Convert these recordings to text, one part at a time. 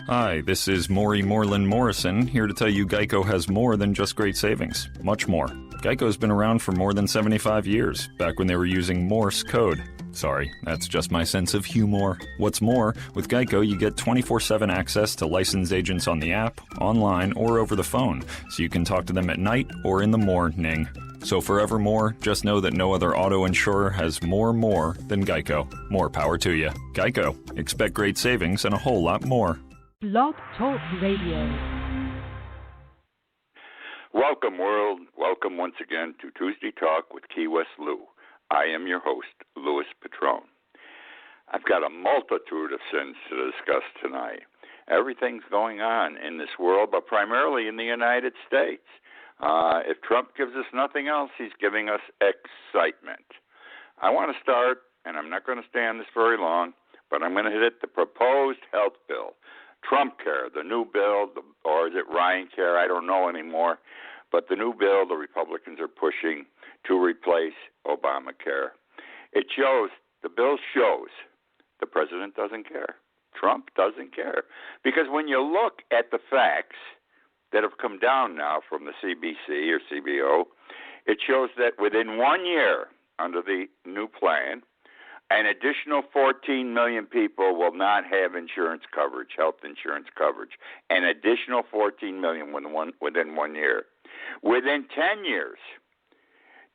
Hi, this is Maury Moreland Morrison, here to tell you Geico has more than just great savings. Much more. Geico's been around for more than 75 years, back when they were using Morse code. Sorry, that's just my sense of humor. What's more, with Geico you get 24/7 access to licensed agents on the app, online, or over the phone, so you can talk to them at night or in the morning. So forevermore, just know that no other auto insurer has more than Geico. More power to you. Geico. Expect great savings and a whole lot more. Blog Talk Radio. Welcome, world. Welcome once again to Tuesday Talk with Key West Lou. I am your host, Louis Patrone. I've got a multitude of sins to discuss tonight. Everything's going on in this world, but primarily in the United States. If Trump gives us nothing else, he's giving us excitement. I want to start, and I'm not going to stay on this very long, but I'm going to hit the proposed health bill. Trump Care, the new bill, or is it Ryan Care? I don't know anymore. But the new bill the Republicans are pushing to replace Obamacare. The bill shows the president doesn't care. Trump doesn't care. Because when you look at the facts that have come down now from the CBC or CBO, it shows that within 1 year, under the new plan, an additional 14 million people will not have insurance coverage, health insurance coverage. An additional 14 million within 1 year. Within 10 years,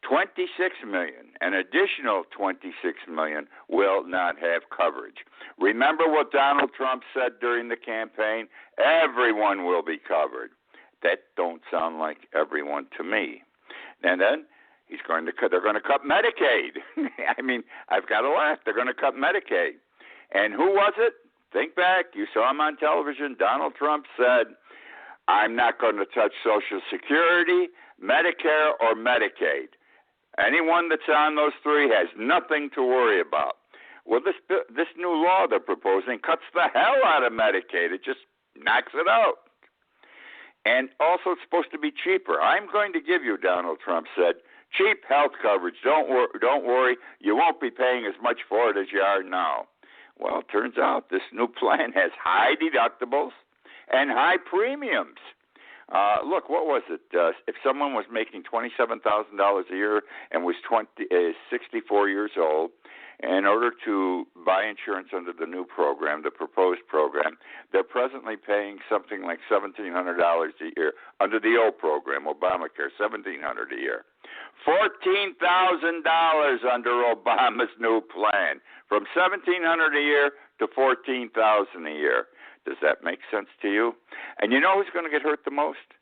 26 million, an additional 26 million will not have coverage. Remember what Donald Trump said during the campaign? Everyone will be covered. That don't sound like everyone to me. And then they're going to cut Medicaid. I mean, I've got to laugh. They're going to cut Medicaid. And who was it? Think back. You saw him on television. Donald Trump said, I'm not going to touch Social Security, Medicare, or Medicaid. Anyone that's on those three has nothing to worry about. Well, this new law they're proposing cuts the hell out of Medicaid. It just knocks it out. And also it's supposed to be cheaper. I'm going to give you, Donald Trump said, cheap health coverage. Don't worry. You won't be paying as much for it as you are now. Well, it turns out this new plan has high deductibles and high premiums. Look, what was it? If someone was making $27,000 a year and was 64 years old, in order to buy insurance under the new program, the proposed program, they're presently paying something like $1,700 a year. Under the old program, Obamacare, $1,700 a year. $14,000 under Obama's new plan, from $1,700 a year to $14,000 a year. Does that make sense to you? And you know who's going to get hurt the most?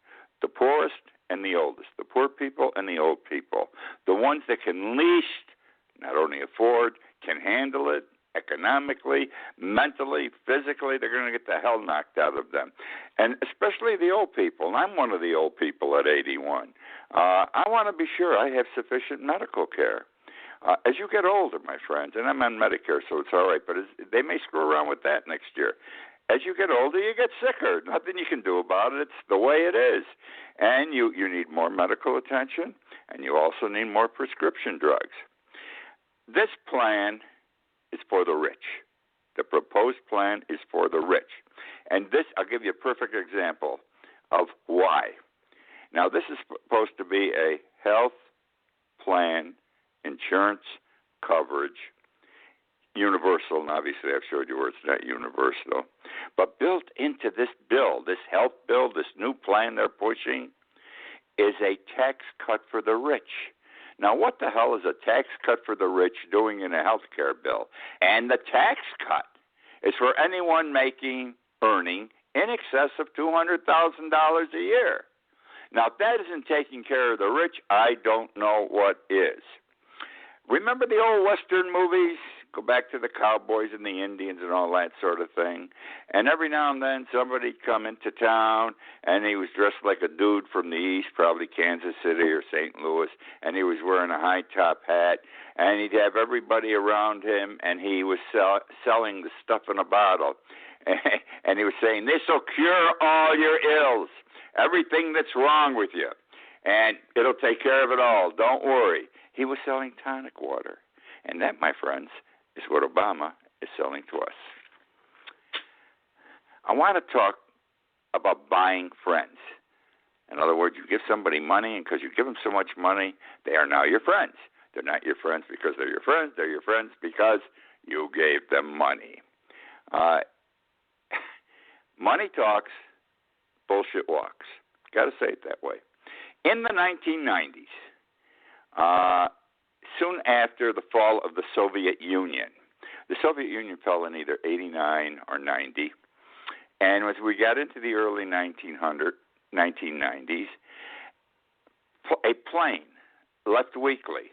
The poorest and the oldest. The poor people and the old people. The ones that can least not only afford, can handle it economically, mentally, physically. They're going to get the hell knocked out of them. And especially the old people. And I'm one of the old people at 81. I want to be sure I have sufficient medical care. As you get older, my friends, and I'm on Medicare, so it's all right, but they may screw around with that next year. As you get older, you get sicker. Nothing you can do about it. It's the way it is. And you need more medical attention, and you also need more prescription drugs. This plan is for the rich. The proposed plan is for the rich. And this, I'll give you a perfect example of why. Now, this is supposed to be a health plan, insurance coverage, universal, and obviously I've showed you where it's not universal. But built into this bill, this health bill, this new plan they're pushing, is a tax cut for the rich. Now, what the hell is a tax cut for the rich doing in a health care bill? And the tax cut is for anyone earning in excess of $200,000 a year. Now, if that isn't taking care of the rich, I don't know what is. Remember the old Western movies? Go back to the cowboys and the Indians and all that sort of thing. And every now and then somebody'd come into town, and he was dressed like a dude from the East, probably Kansas City or St. Louis, and he was wearing a high-top hat, and he'd have everybody around him, and he was selling the stuff in a bottle. And he was saying, this will cure all your ills, everything that's wrong with you, and it'll take care of it all. Don't worry. He was selling tonic water. And that, my friends, is what Obama is selling to us. I want to talk about buying friends. In other words, you give somebody money, and because you give them so much money, they are now your friends. They're not your friends because they're your friends. They're your friends because you gave them money. Money talks, bullshit walks. Got to say it that way. In the 1990s, soon after the fall of the Soviet Union fell in either 89 or 90, and as we got into the early 1990s, a plane left weekly,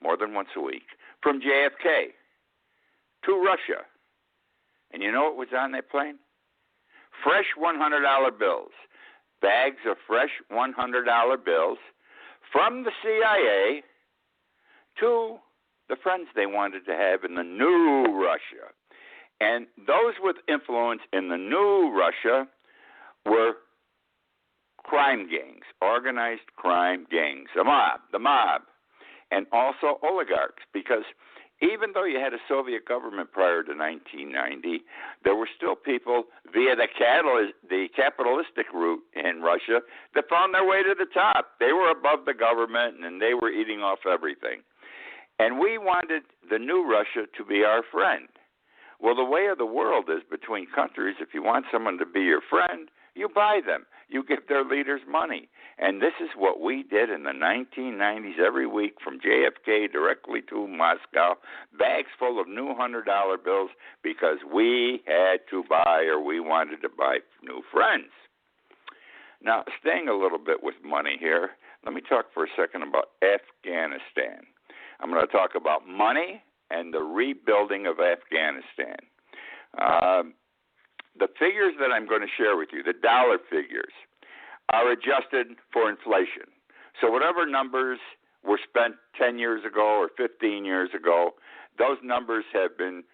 more than once a week, from JFK to Russia. And you know what was on that plane? Fresh $100 bills. Bags of fresh $100 bills from the CIA to the friends they wanted to have in the new Russia. And those with influence in the new Russia were crime gangs, organized crime gangs, the mob, and also oligarchs, because even though you had a Soviet government prior to 1990, there were still people via the capitalistic route in Russia that found their way to the top. They were above the government, and they were eating off everything. And we wanted the new Russia to be our friend. Well, the way of the world is between countries. If you want someone to be your friend, you buy them. You give their leaders money. And this is what we did in the 1990s every week from JFK directly to Moscow, bags full of new $100 bills because we had to buy, or we wanted to buy, new friends. Now, staying a little bit with money here, let me talk for a second about Afghanistan. I'm going to talk about money and the rebuilding of Afghanistan. The figures that I'm going to share with you, the dollar figures, are adjusted for inflation. So whatever numbers were spent 10 years ago or 15 years ago, those numbers have been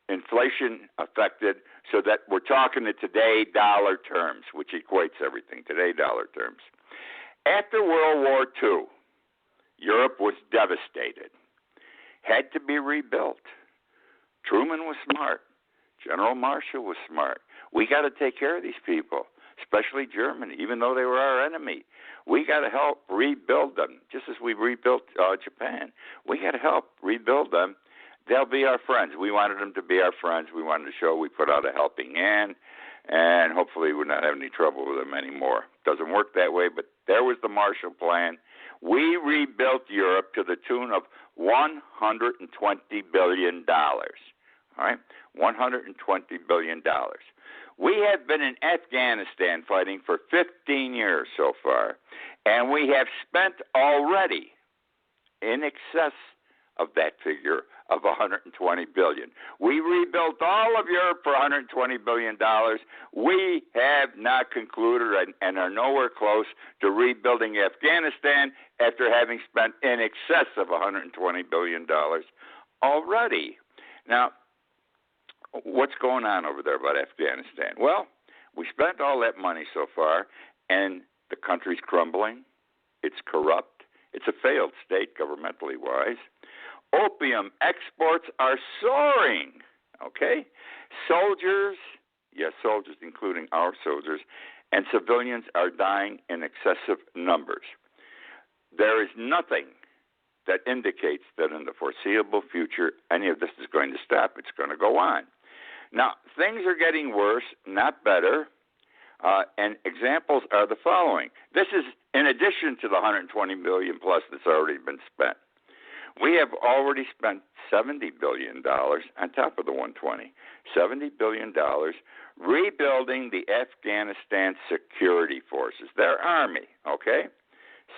inflation affected, so that we're talking in today dollar terms, which equates everything, today dollar terms. After World War II, Europe was devastated, had to be rebuilt. Truman was smart. General Marshall was smart. We got to take care of these people, especially Germany, even though they were our enemy. We got to help rebuild them, just as we rebuilt Japan. We got to help rebuild them. They'll be our friends. We wanted them to be our friends. We wanted to show we put out a helping hand, and hopefully we're not having any trouble with them anymore. Doesn't work that way, but there was the Marshall Plan. We rebuilt Europe to the tune of $120 billion. All right, $120 billion. We have been in Afghanistan fighting for 15 years so far, and we have spent already in excess of that figure of $120 billion. We rebuilt all of Europe for $120 billion. We have not concluded and are nowhere close to rebuilding Afghanistan after having spent in excess of $120 billion already. Now, what's going on over there about Afghanistan? Well, we spent all that money so far, and the country's crumbling. It's corrupt. It's a failed state, governmentally wise. Opium exports are soaring, okay? Soldiers, yes, soldiers, including our soldiers, and civilians are dying in excessive numbers. There is nothing that indicates that in the foreseeable future any of this is going to stop. It's going to go on. Now, things are getting worse, not better, and examples are the following. This is in addition to the $120 billion plus that's already been spent. We have already spent $70 billion on top of the $120, $70 billion rebuilding the Afghanistan security forces, their army, okay?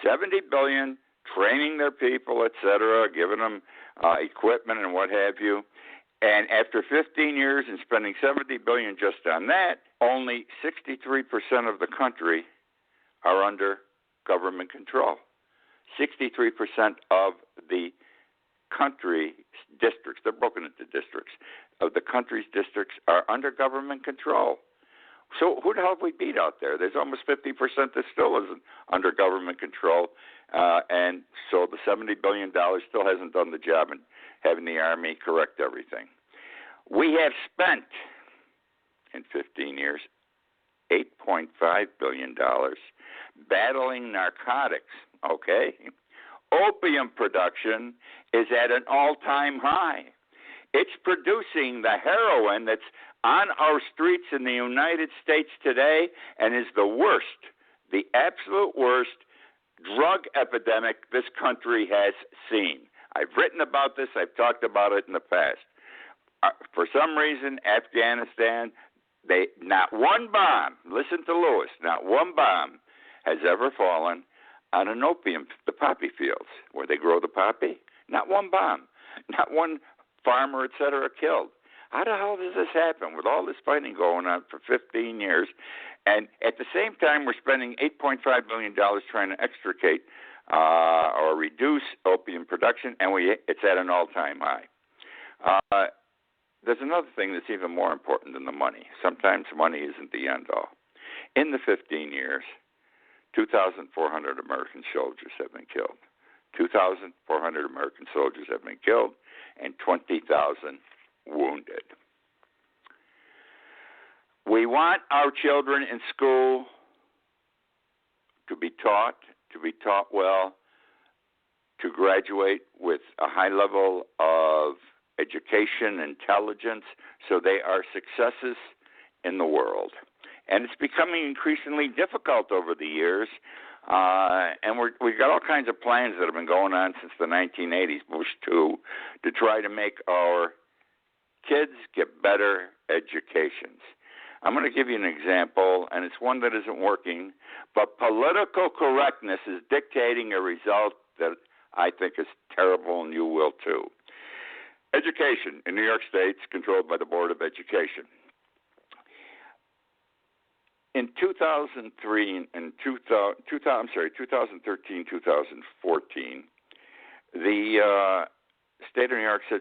$70 billion, training their people, et cetera, giving them equipment and what have you. And after 15 years and spending $70 billion just on that, only 63% of the country are under government control. 63% of the country's districts, they're broken into districts, of the country's districts are under government control. So who the hell have we beat out there? There's almost 50% that still isn't under government control, and so the $70 billion still hasn't done the job in having the Army correct everything. We have spent, in 15 years, $8.5 billion. Battling narcotics, okay? Opium production is at an all-time high. It's producing the heroin that's on our streets in the United States today and is the worst, the absolute worst drug epidemic this country has seen. I've written about this. I've talked about it in the past. For some reason, Afghanistan, not one bomb, listen to Lewis, not one bomb has ever fallen on the poppy fields where they grow the poppy. Not one bomb, not one farmer, et cetera, killed. How the hell does this happen with all this fighting going on for 15 years? And at the same time, we're spending $8.5 billion trying to extricate or reduce opium production, and it's at an all-time high. There's another thing that's even more important than the money. Sometimes money isn't the end-all. In the 15 years, 2,400 American soldiers have been killed. 2,400 American soldiers have been killed and 20,000 wounded. We want our children in school to be taught well, to graduate with a high level of education, intelligence, so they are successes in the world. And it's becoming increasingly difficult over the years, and we've got all kinds of plans that have been going on since the 1980s, Bush 2, to try to make our kids get better educations. I'm going to give you an example, and it's one that isn't working, but political correctness is dictating a result that I think is terrible, and you will too. Education in New York State is controlled by the Board of Education. In 2013, 2014, the state of New York said,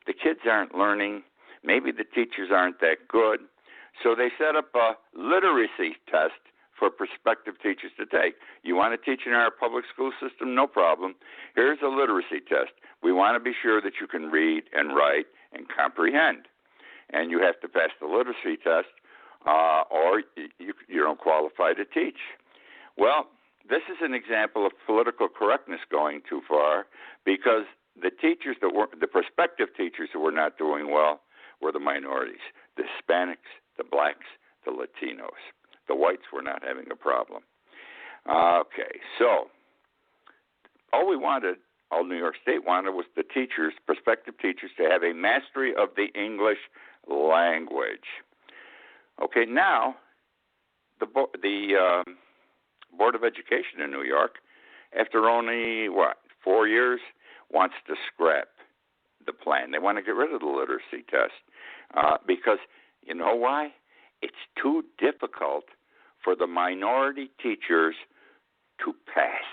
the kids aren't learning. Maybe the teachers aren't that good. So they set up a literacy test for prospective teachers to take. You want to teach in our public school system? No problem. Here's a literacy test. We want to be sure that you can read and write and comprehend. And you have to pass the literacy test or you don't qualify to teach. Well, this is an example of political correctness going too far because the prospective teachers who were not doing well were the minorities, the Hispanics, the blacks, the Latinos. The whites were not having a problem. Okay, so all New York State wanted was the teachers, prospective teachers, to have a mastery of the English language. Okay, now the Board of Education in New York, after only, 4 years, wants to scrap the plan. They want to get rid of the literacy test because you know why? It's too difficult for the minority teachers to pass.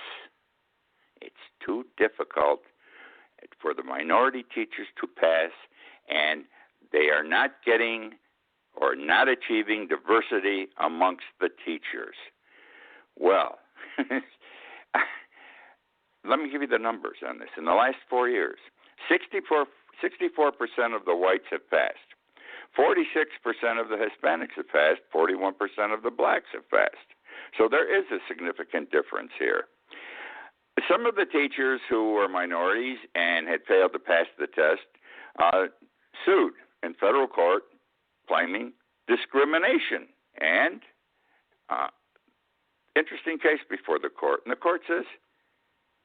It's too difficult for the minority teachers to pass, and they are not getting or not achieving diversity amongst the teachers. Well, let me give you the numbers on this. In the last 4 years, 64% of the whites have passed. 46% of the Hispanics have passed. 41% of the blacks have passed. So there is a significant difference here. Some of the teachers who were minorities and had failed to pass the test sued in federal court claiming discrimination. And interesting case before the court. And the court says,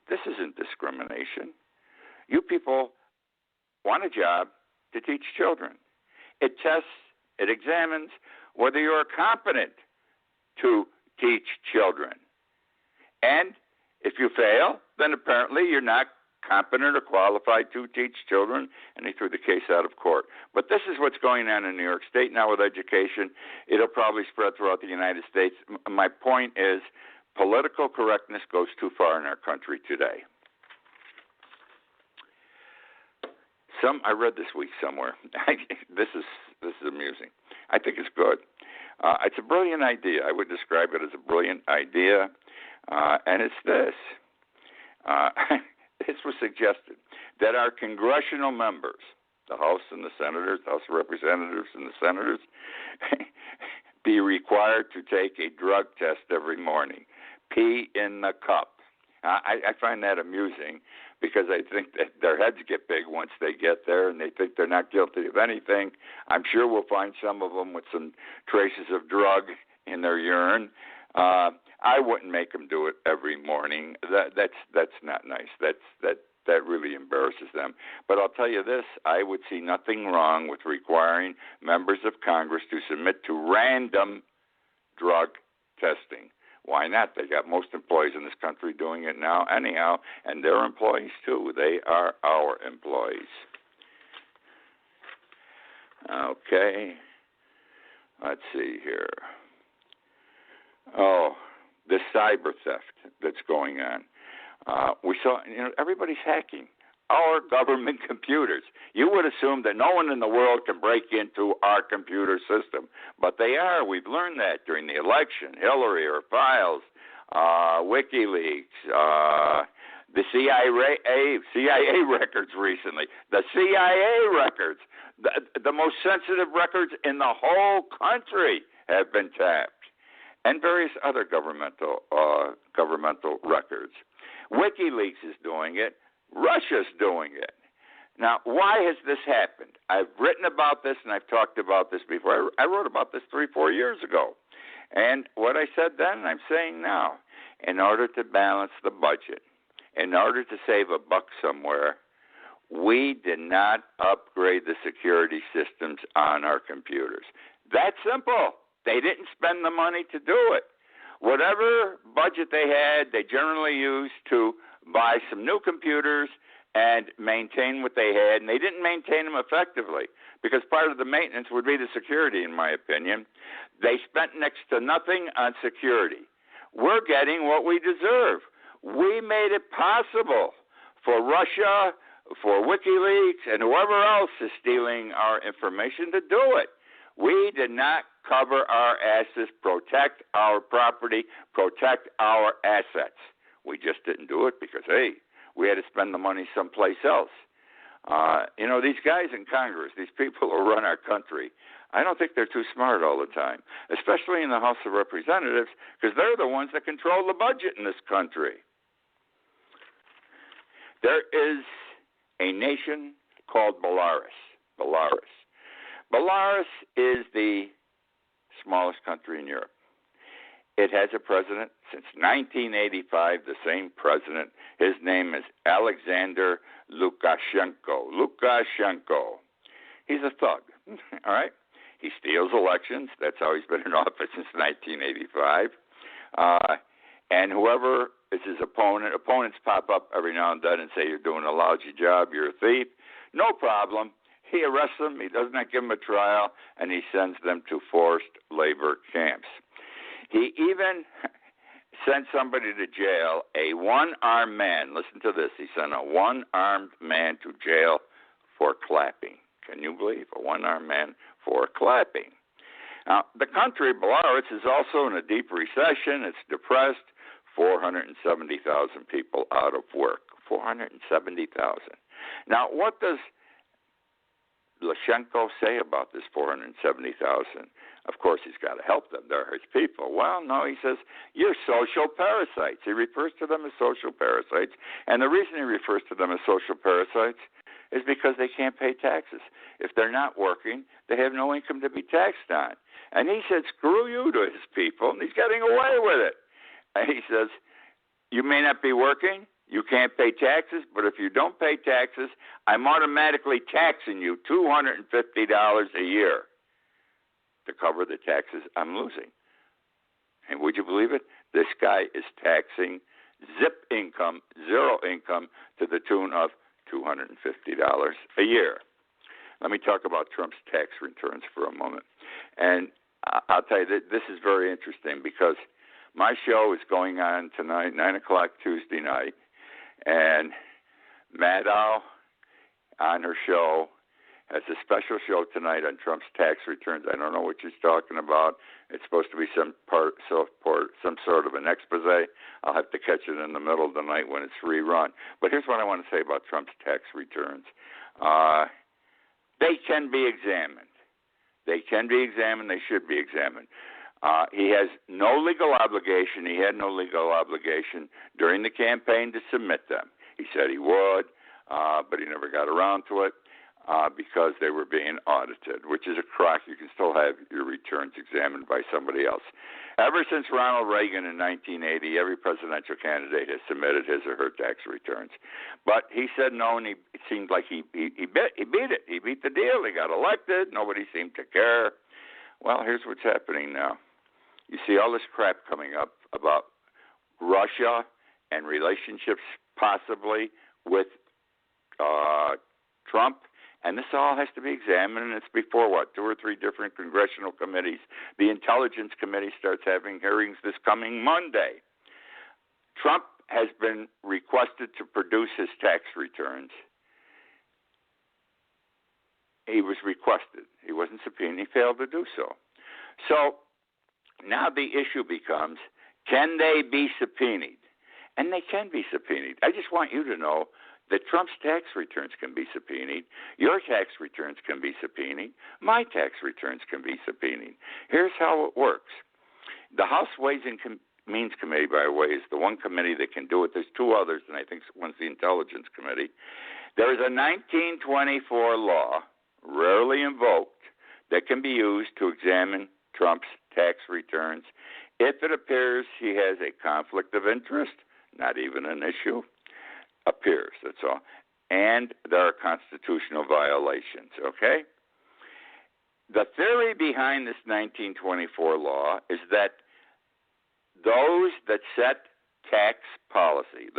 this isn't discrimination. You people want a job to teach children. It tests, it examines whether you're competent to teach children. And if you fail, then apparently you're not competent or qualified to teach children, and they threw the case out of court. But this is what's going on in New York State now with education. It'll probably spread throughout the United States. My point is political correctness goes too far in our country today. I read this week somewhere. This is amusing. I think it's good. It's a brilliant idea. I would describe it as a brilliant idea, and it's this. This was suggested that our congressional members, the House and the Senators, House of Representatives and the Senators, be required to take a drug test every morning. Pee in the cup. I find that amusing because I think that their heads get big once they get there and they think they're not guilty of anything. I'm sure we'll find some of them with some traces of drug in their urine. I wouldn't make them do it every morning. That's not nice. That really embarrasses them. But I'll tell you this, I would see nothing wrong with requiring members of Congress to submit to random drug testing. Why not? They got most employees in this country doing it now anyhow, and they're employees too. They are our employees. Okay. Let's see here. Oh, this cyber theft that's going on. We saw, everybody's hacking our government computers. You would assume that no one in the world can break into our computer system, but they are. We've learned that during the election. Hillary, her files, WikiLeaks, the CIA records recently, the CIA records, the most sensitive records in the whole country have been tapped, and various other governmental records. WikiLeaks is doing it. Russia's doing it. Now, why has this happened? I've written about this and I've talked about this before. I wrote about this 3-4 years ago. And what I said then, I'm saying now. In order to balance the budget, in order to save a buck somewhere, we did not upgrade the security systems on our computers. That's simple. They didn't spend the money to do it. Whatever budget they had, they generally used to buy some new computers and maintain what they had, and they didn't maintain them effectively because part of the maintenance would be the security, in my opinion. They spent next to nothing on security. We're getting what we deserve. We made it possible for Russia, for WikiLeaks, and whoever else is stealing our information to do it. We did not cover our asses, protect our property, protect our assets. We just didn't do it because, hey, we had to spend the money someplace else. These guys in Congress, these people who run our country, I don't think they're too smart all the time, especially in the House of Representatives, because they're the ones that control the budget in this country. There is a nation called Belarus. Belarus is the smallest country in Europe. It has a president since 1985, the same president. His name is Alexander Lukashenko. He's a thug, all right? He steals elections. That's how he's been in office since 1985. And whoever is his opponents pop up every now and then and say, you're doing a lousy job, you're a thief. No problem. He arrests them, he does not give them a trial, and he sends them to forced labor camps. He even sent somebody to jail, a one-armed man. Listen to this. He sent a one-armed man to jail for clapping. Can you believe? A one-armed man for clapping. Now, the country, Belarus, is also in a deep recession. It's depressed. 470,000 people out of work. 470,000. Now, what does Lukashenko say about this 470,000? Of course, he's got to help them. They're his people. Well, no, he says, you're social parasites. He refers to them as social parasites. And the reason he refers to them as social parasites is because they can't pay taxes. If they're not working, they have no income to be taxed on. And he said, screw you to his people, and he's getting away with it. And he says, you may not be working, you can't pay taxes, but if you don't pay taxes, I'm automatically taxing you $250 a year to cover the taxes I'm losing. And would you believe it? This guy is taxing zip income, zero income, to the tune of $250 a year. Let me talk about Trump's tax returns for a moment. And I'll tell you that this is very interesting because my show is going on tonight, 9 o'clock Tuesday night, and Maddow on her show has a special show tonight on Trump's tax returns. I don't know what she's talking about. It's supposed to be some sort of an expose. I'll have to catch it in the middle of the night when it's rerun. But here's what I want to say about Trump's tax returns. they can be examined. They can be examined. They should be examined. He has no legal obligation. He had no legal obligation during the campaign to submit them. He said he would, but he never got around to it because they were being audited, which is a crock. You can still have your returns examined by somebody else. Ever since Ronald Reagan in 1980, every presidential candidate has submitted his or her tax returns. But he said no, and it seemed like he beat it. He beat the deal. He got elected. Nobody seemed to care. Well, here's what's happening now. You see all this crap coming up about Russia and relationships possibly with Trump. And this all has to be examined, and it's before, 2 or 3 different congressional committees. The Intelligence Committee starts having hearings this coming Monday. Trump has been requested to produce his tax returns. He was requested. He wasn't subpoenaed. He failed to do so. So now the issue becomes, can they be subpoenaed? And they can be subpoenaed. I just want you to know that Trump's tax returns can be subpoenaed. Your tax returns can be subpoenaed. My tax returns can be subpoenaed. Here's how it works. The House Ways and Means Committee, by the way, is the one committee that can do it. There's 2 others, and I think one's the Intelligence Committee. There is a 1924 law, rarely invoked, that can be used to examine Trump's tax returns if it appears he has a conflict of interest, not even an issue, appears, that's all, and there are constitutional violations, okay? The theory behind this 1924 law is that those that set tax policy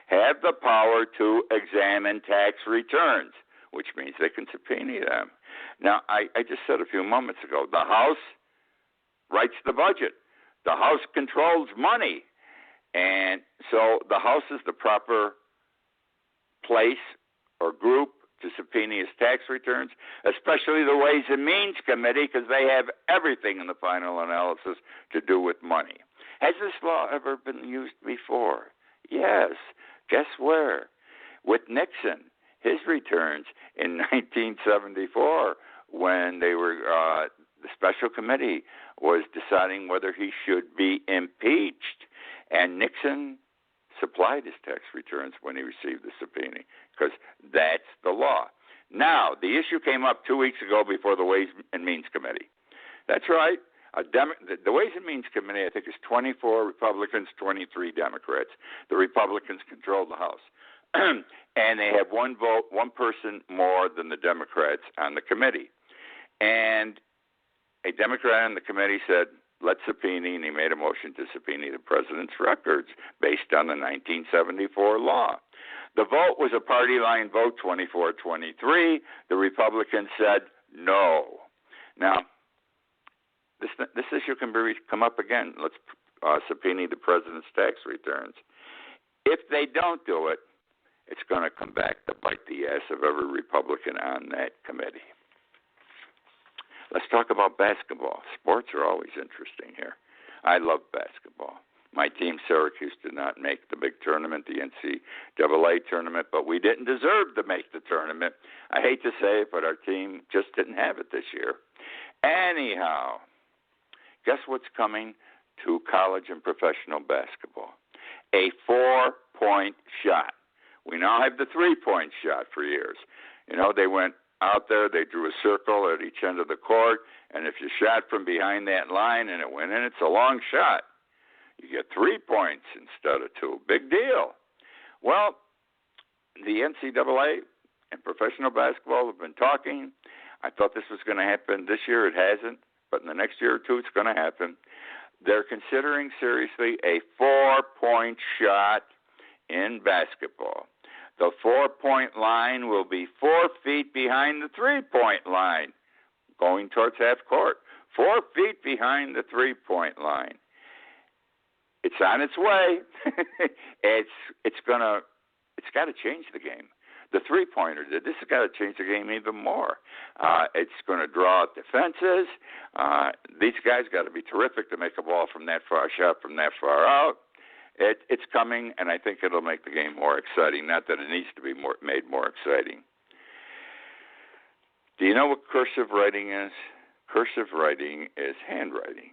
have the power to examine tax returns, which means they can subpoena them. Now, I just said a few moments ago, the House writes the budget. The House controls money. And so the House is the proper place or group to subpoena his tax returns, especially the Ways and Means Committee, because they have everything in the final analysis to do with money. Has this law ever been used before? Yes. Guess where? With Nixon, his returns in 1974, when they were the special committee was deciding whether he should be impeached. And Nixon supplied his tax returns when he received the subpoena, because that's the law. Now, the issue came up 2 weeks ago before the Ways and Means Committee. That's right. The Ways and Means Committee, I think, is 24 Republicans, 23 Democrats. The Republicans control the House. And they have one person more than the Democrats on the committee. And a Democrat on the committee said, let's subpoena, and he made a motion to subpoena the president's records based on the 1974 law. The vote was a party line vote, 24-23. The Republicans said no. Now, this issue can come up again. Let's subpoena the president's tax returns. If they don't do it, it's going to come back to bite the ass of every Republican on that committee. Let's talk about basketball. Sports are always interesting here. I love basketball. My team, Syracuse, did not make the big tournament, the NCAA tournament, but we didn't deserve to make the tournament. I hate to say it, but our team just didn't have it this year. Anyhow, guess what's coming to college and professional basketball? A 4-point shot. We now have the 3-point shot for years. You know, they went out there, they drew a circle at each end of the court, and if you shot from behind that line and it went in, it's a long shot. You get 3 points instead of 2. Big deal. Well, the NCAA and professional basketball have been talking. I thought this was going to happen this year. It hasn't, but in the next year or two, it's going to happen. They're considering seriously a 4-point shot in basketball. The 4-point line will be 4 feet behind the 3-point line, going towards half court. 4 feet behind the 3-point line. It's on its way. It's got to change the game. The 3-pointer did. This has got to change the game even more. It's going to draw out defenses. These guys got to be terrific to make a ball from that far, shot from that far out. It's coming, and I think it'll make the game more exciting. Not that it needs to be made more exciting. Do you know what cursive writing is? Cursive writing is handwriting.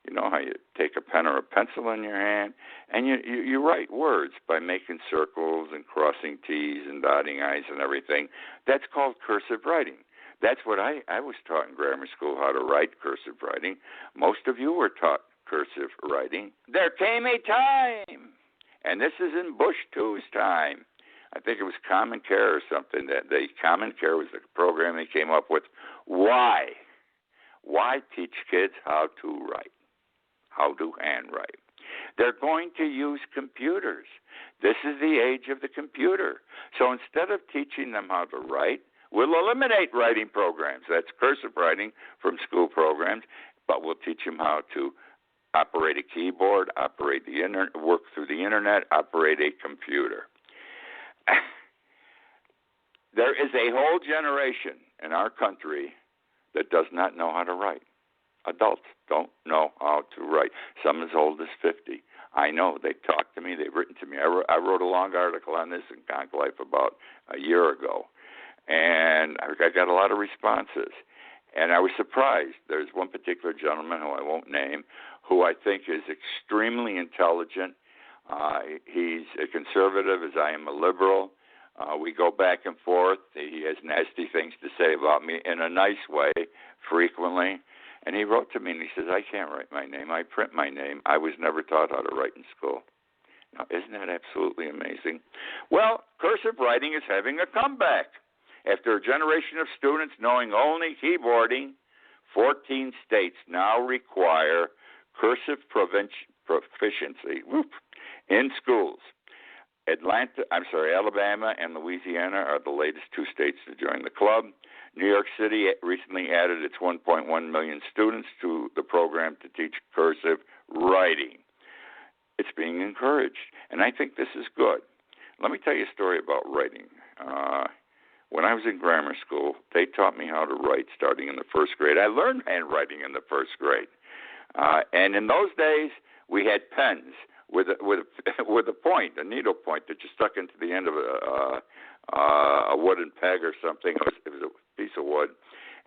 You know how you take a pen or a pencil in your hand and you write words by making circles and crossing T's and dotting I's and everything. That's called cursive writing. That's what I was taught in grammar school, how to write cursive writing. Most of you were taught cursive writing. There came a time, and this is in Bush II's time. I think it was Common Care or something. That the Common Care was the program they came up with. Why? Why teach kids how to write? How to handwrite? They're going to use computers. This is the age of the computer. So instead of teaching them how to write, we'll eliminate writing programs. That's cursive writing from school programs, but we'll teach them how to operate a keyboard, operate the internet, work through the internet, operate a computer. There is a whole generation in our country that does not know how to write. Adults don't know how to write. Some as old as 50. I know. They've talked to me. They've written to me. I wrote a long article on this in Conk Life about a year ago, and I got a lot of responses. And I was surprised. There's one particular gentleman who I won't name who I think is extremely intelligent. He's a conservative as I am a liberal. We go back and forth. He has nasty things to say about me in a nice way frequently. And he wrote to me and he says, I can't write my name. I print my name. I was never taught how to write in school. Now, isn't that absolutely amazing? Well, cursive writing is having a comeback. After a generation of students knowing only keyboarding, 14 states now require cursive proficiency in schools. Alabama and Louisiana are the latest two states to join the club. New York City recently added its 1.1 million students to the program to teach cursive writing. It's being encouraged, and I think this is good. Let me tell you a story about writing. When I was in grammar school, they taught me how to write starting in the first grade. I learned handwriting in the first grade. And in those days, we had pens with a point, a needle point that you stuck into the end of a wooden peg or something. It was a piece of wood,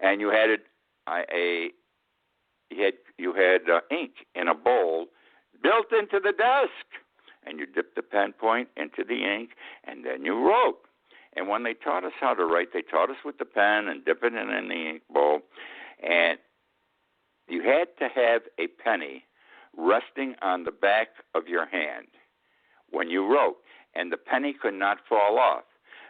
and you had ink in a bowl built into the desk, and you dipped the pen point into the ink, and then you wrote. And when they taught us how to write, they taught us with the pen and dipping it in the ink bowl, and you had to have a penny resting on the back of your hand when you wrote, and the penny could not fall off,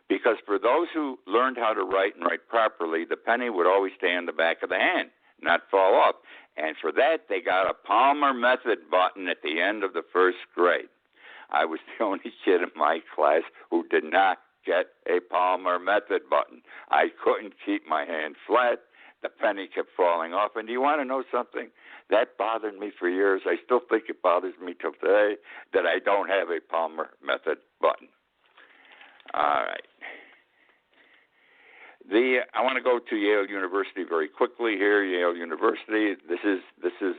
because for those who learned how to write and write properly, the penny would always stay on the back of the hand, not fall off. And for that, they got a Palmer Method button at the end of the first grade. I was the only kid in my class who did not get a Palmer Method button. I couldn't keep my hand flat. The penny kept falling off. And do you want to know something? That bothered me for years. I still think it bothers me till today that I don't have a Palmer Method button. All right. I want to go to Yale University very quickly here. Yale University. This is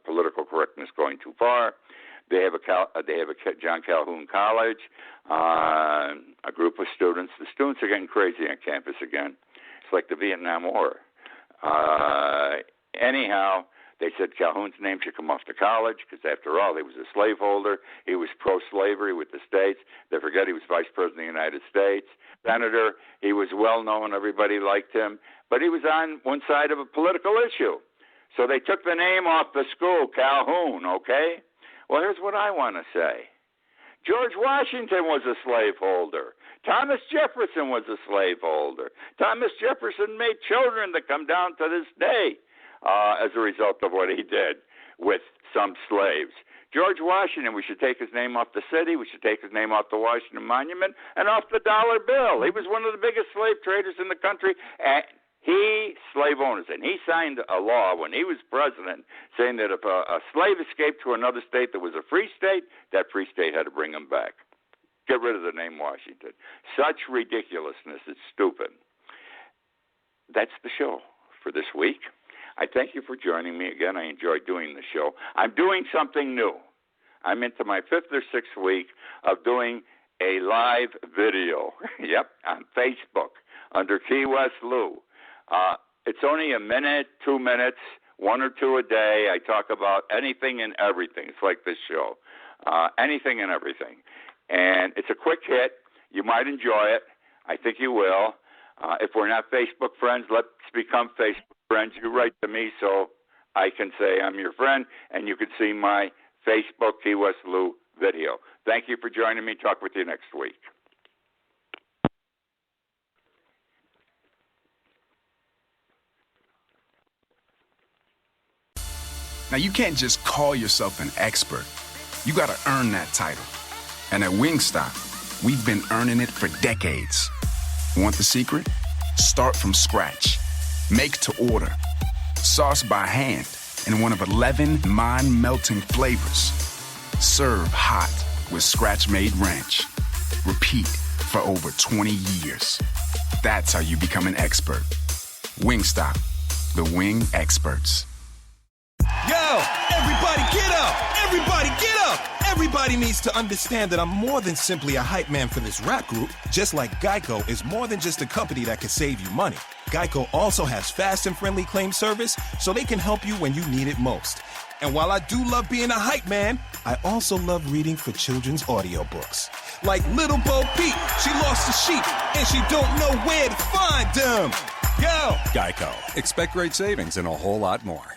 political correctness going too far. They have a John Calhoun College, a group of students. The students are getting crazy on campus again. It's like the Vietnam War. Anyhow, they said Calhoun's name should come off the college because, after all, he was a slaveholder. He was pro-slavery with the states. They forget he was vice president of the United States. Senator, he was well-known. Everybody liked him. But he was on one side of a political issue. So they took the name off the school, Calhoun, okay? Well, here's what I want to say. George Washington was a slaveholder. Thomas Jefferson was a slaveholder. Thomas Jefferson made children that come down to this day as a result of what he did with some slaves. George Washington, we should take his name off the city. We should take his name off the Washington Monument and off the dollar bill. He was one of the biggest slave traders in the country. And slave owners, and he signed a law when he was president saying that if a slave escaped to another state that was a free state, that free state had to bring him back. Get rid of the name Washington. Such ridiculousness. It's stupid. That's the show for this week. I thank you for joining me again. I enjoyed doing the show. I'm doing something new. I'm into my 5th or 6th week of doing a live video. Yep, on Facebook under Key West Lou. It's only a minute, 2 minutes, 1 or 2 a day. I talk about anything and everything. It's like this show, anything and everything. And it's a quick hit. You might enjoy it. I think you will. If we're not Facebook friends, let's become Facebook friends. You write to me so I can say I'm your friend, and you can see my Facebook Key West Lou video. Thank you for joining me. Talk with you next week. Now, you can't just call yourself an expert. You got to earn that title. And at Wingstop, we've been earning it for decades. Want the secret? Start from scratch. Make to order. Sauce by hand in one of 11 mind-melting flavors. Serve hot with scratch-made ranch. Repeat for over 20 years. That's how you become an expert. Wingstop, the wing experts. Yo, everybody get up! Everybody get up! Everybody needs to understand that I'm more than simply a hype man for this rap group, just like Geico is more than just a company that can save you money. Geico also has fast and friendly claim service, so they can help you when you need it most. And while I do love being a hype man, I also love reading for children's audiobooks. Like Little Bo Peep, she lost the sheep, and she don't know where to find them. Yo! Geico. Expect great savings and a whole lot more.